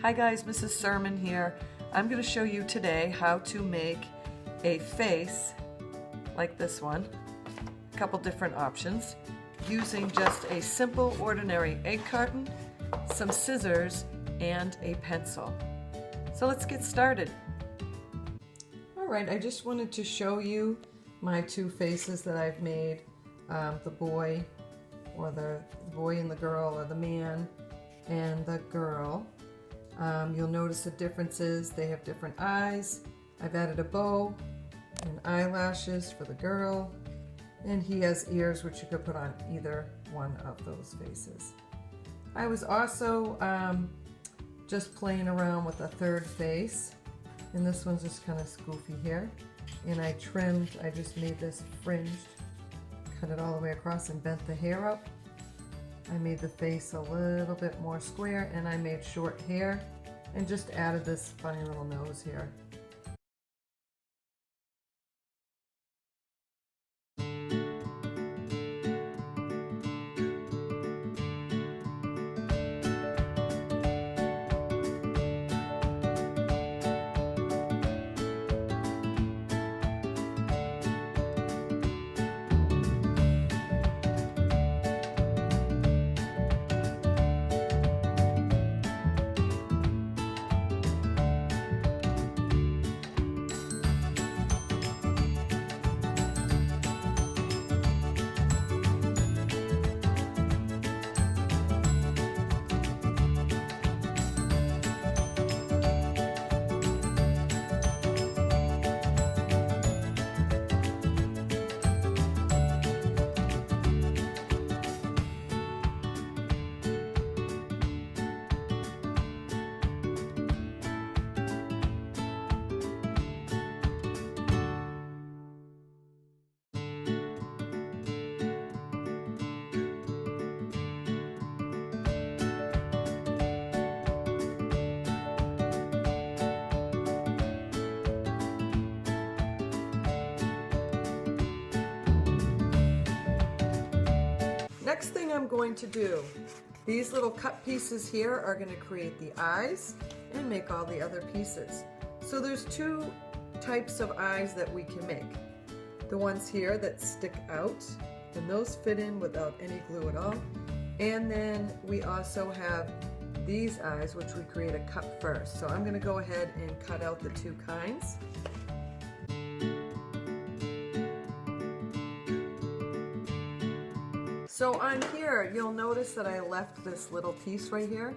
Hi guys, Mrs. Sermon here. I'm going to show you today how to make a face like this one, a couple different options, using just a simple ordinary egg carton, some scissors, and a pencil. So let's get started. Alright, I just wanted to show you my two faces that I've made, the boy and the girl, or the man and the girl. You'll notice the differences. They have different eyes. I've added a bow and eyelashes for the girl, and he has ears which you could put on either one of those faces. I was also just playing around with a third face, and this one's just kind of goofy here, and I just made this fringed, cut it all the way across and bent the hair up. I made the face a little bit more square, and I made short hair and just added this funny little nose here. Next thing I'm going to do, these little cut pieces here are going to create the eyes and make all the other pieces. So there's two types of eyes that we can make. The ones here that stick out, and those fit in without any glue at all. And then we also have these eyes, which we create a cut first. So I'm going to go ahead and cut out the two kinds. So on here, you'll notice that I left this little piece right here,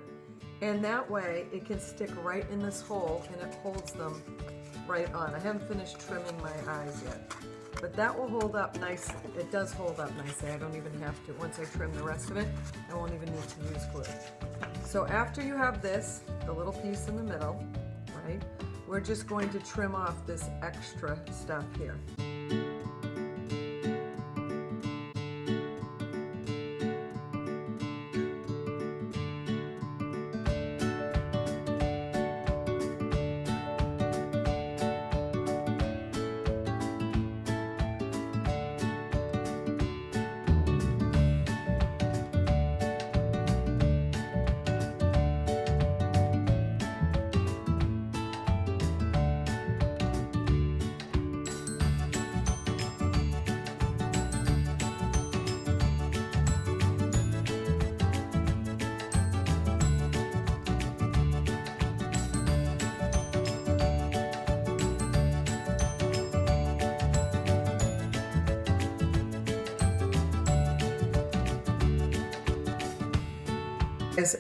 and that way it can stick right in this hole and it holds them right on. I haven't finished trimming my eyes yet, but that will hold up nicely. It does hold up nicely. I don't even have to. Once I trim the rest of it, I won't even need to use glue. So after you have this, the little piece in the middle, right, we're just going to trim off this extra stuff here.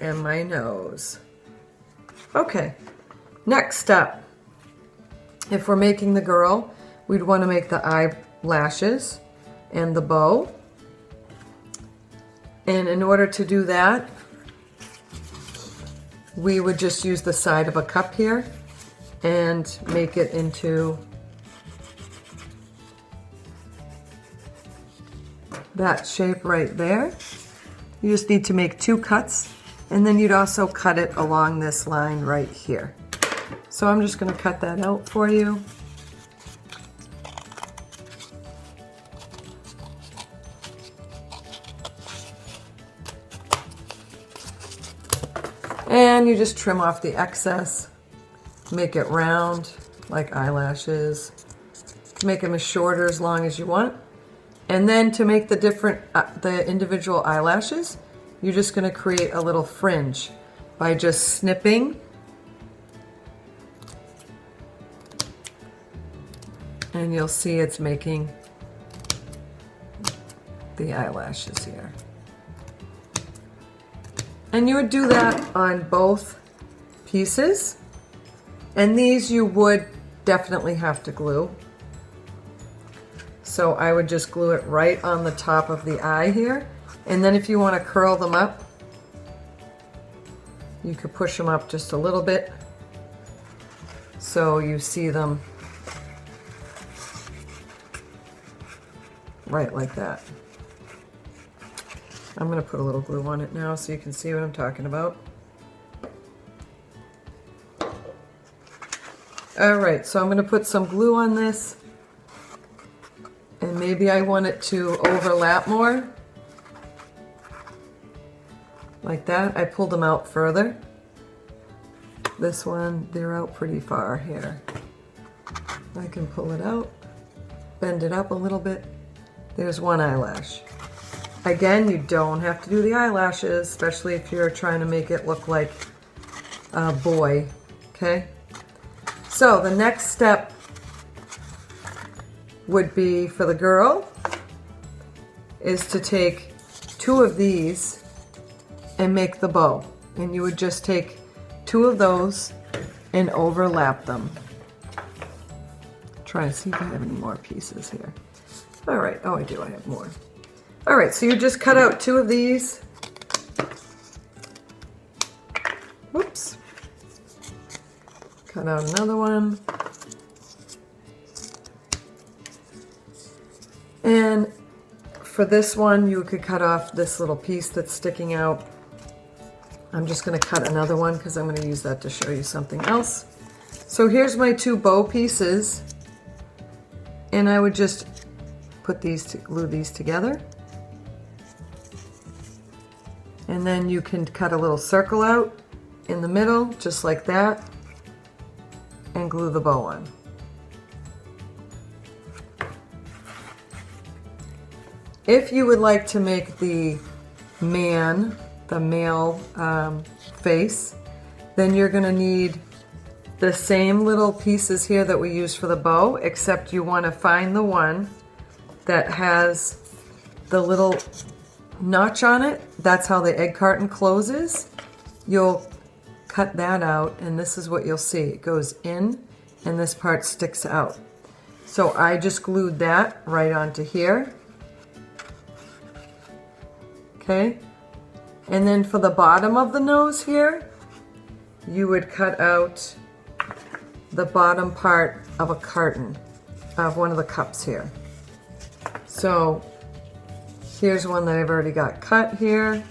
And my nose. Okay, next up, if we're making the girl, we'd want to make the eyelashes and the bow. And in order to do that, we would just use the side of a cup here and make it into that shape right there. You just need to make two cuts, and then you'd also cut it along this line right here. So I'm just going to cut that out for you. And you just trim off the excess, make it round like eyelashes, make them as short or as long as you want. And then to make the individual eyelashes, you're just going to create a little fringe by just snipping and you'll see it's making the eyelashes here. And you would do that on both pieces. And these you would definitely have to glue. So I would just glue it right on the top of the eye here. And then if you want to curl them up, you could push them up just a little bit so you see them right like that. I'm going to put a little glue on it now so you can see what I'm talking about. Alright, so I'm going to put some glue on this, and maybe I want it to overlap more. Like that. I pulled them out further. This one, they're out pretty far here. I can pull it out, bend it up a little bit. There's one eyelash. Again, you don't have to do the eyelashes, especially if you're trying to make it look like a boy, okay? So the next step would be for the girl is to take two of these and make the bow. And you would just take two of those and overlap them. Try to see if I have any more pieces here. All right, oh I do, I have more. All right, so you just cut out two of these. Whoops. Cut out another one. And for this one, you could cut off this little piece that's sticking out. I'm just going to cut another one because I'm going to use that to show you something else. So here's my two bow pieces. And I would just put these, glue these together. And then you can cut a little circle out in the middle, just like that, and glue the bow on. If you would like to make the male face, then you're going to need the same little pieces here that we used for the bow, except you want to find the one that has the little notch on it. That's how the egg carton closes. You'll cut that out, and this is what you'll see. It goes in, and this part sticks out. So I just glued that right onto here. Okay, and then for the bottom of the nose here, you would cut out the bottom part of a carton, of one of the cups here. So here's one that I've already got cut here.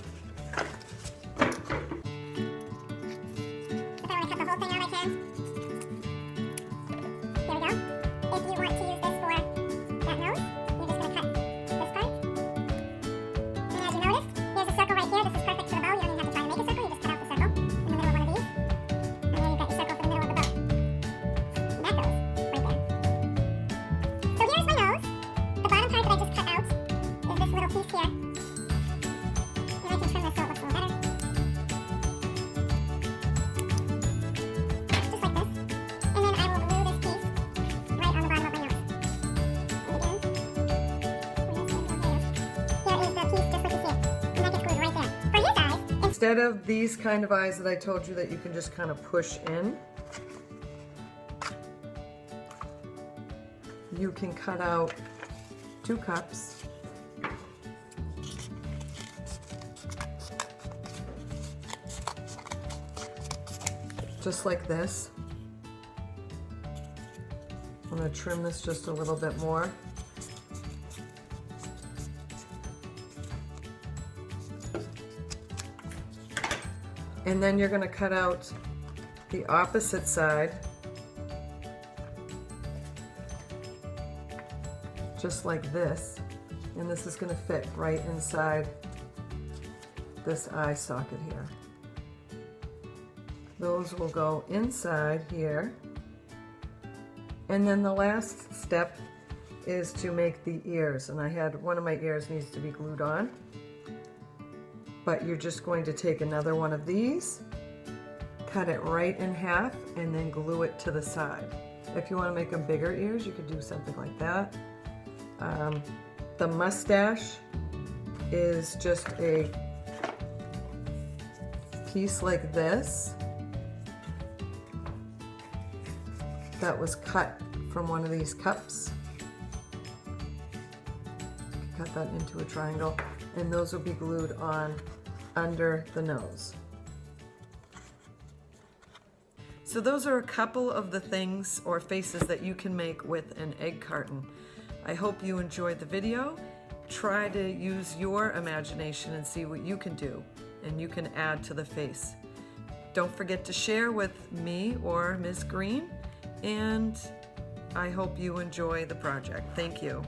Instead of these kind of eyes that I told you that you can just kind of push in, you can cut out two cups. Just like this. I'm going to trim this just a little bit more. And then you're going to cut out the opposite side, just like this. And this is going to fit right inside this eye socket here. Those will go inside here. And then the last step is to make the ears. And I had one of my ears needs to be glued on. But you're just going to take another one of these, cut it right in half, and then glue it to the side. If you want to make them bigger ears, you could do something like that. The mustache is just a piece like this that was cut from one of these cups. Cut that into a triangle, and those will be glued on under the nose. So those are a couple of the things or faces that you can make with an egg carton. I hope you enjoyed the video. Try to use your imagination and see what you can do, and you can add to the face. Don't forget to share with me or Ms. Green, and I hope you enjoy the project. Thank you.